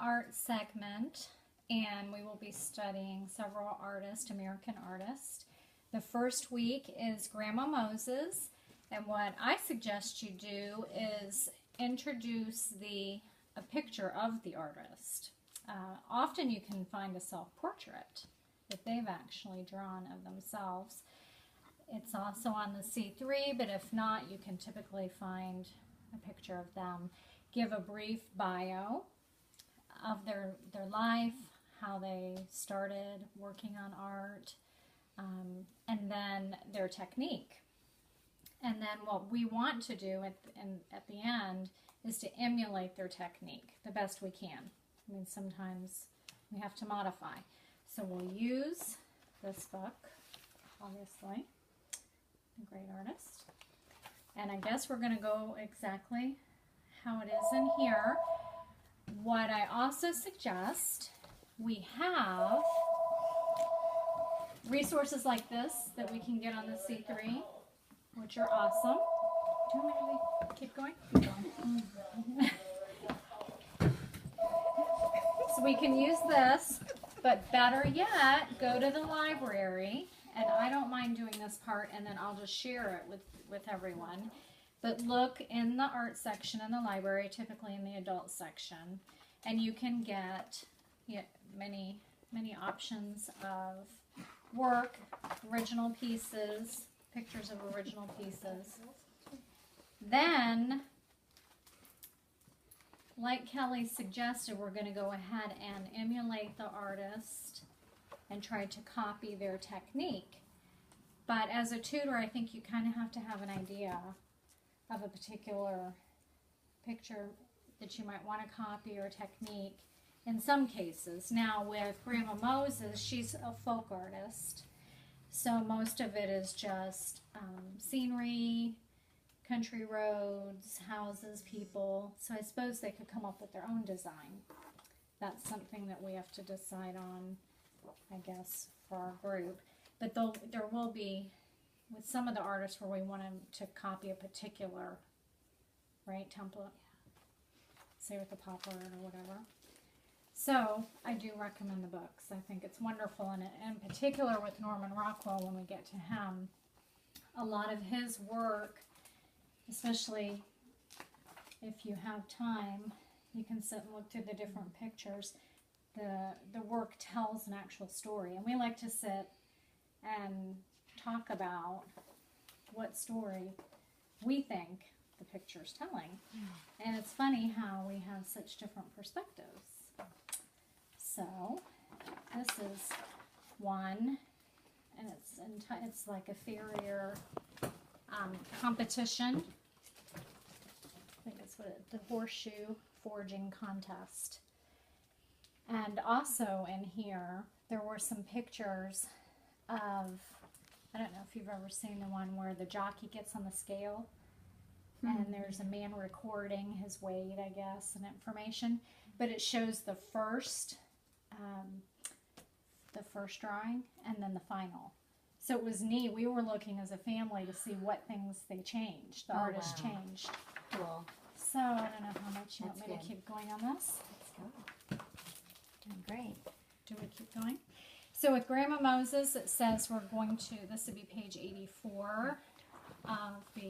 art segment, and we will be studying several artists, American artists. The first week is Grandma Moses, and what I suggest you do is introduce a picture of the artist. Often you can find a self-portrait that they've actually drawn of themselves. It's also on the C3, but if not, you can typically find a picture of them. Give a brief bio of their life, how they started working on art, and then their technique. And then what we want to do at the end is to emulate their technique the best we can. I mean, sometimes we have to modify. So we'll use this book, obviously, A Great Artist. And I guess we're going to go exactly how it is in here. What I also suggest, we have resources like this that we can get on the C3, which are awesome. Do you want me to keep going? Keep going. So we can use this, but better yet, go to the library, and I don't mind doing this part, and then I'll just share it with everyone. But look in the art section in the library, typically in the adult section, and you can get many options of work, original pieces, pictures of original pieces. Then, like Kelly suggested, we're going to go ahead and emulate the artist and try to copy their technique. But as a tutor, I think you kind of have to have an idea of a particular picture that you might want to copy or technique in some cases. Now with Grandma Moses, she's a folk artist, so most of it is just scenery, country roads, houses, people. So I suppose they could come up with their own design. That's something that we have to decide on, I guess, for our group. But there will be, with some of the artists, where we want them to copy a particular, template. Say with the pop art or whatever. So I do recommend the books. I think it's wonderful, and in particular with Norman Rockwell, when we get to him, a lot of his work, especially if you have time, you can sit and look through the different pictures. The work tells an actual story, and we like to sit and talk about what story we think the picture's telling. And it's funny how we have such different perspectives. So this is one, and it's like a farrier competition. I think that's what the horseshoe forging contest. And also in here, there were some pictures of, I don't know if you've ever seen the one where the jockey gets on the scale, and there's a man recording his weight, I guess, and information. But it shows the first drawing and then the final. So it was neat. We were looking as a family to see what things they changed. The artist changed. Cool. So I don't know how much you want me to keep going on this. Let's go. Doing great. Do we keep going? So with Grandma Moses, it says we're going to, this would be page 84 of the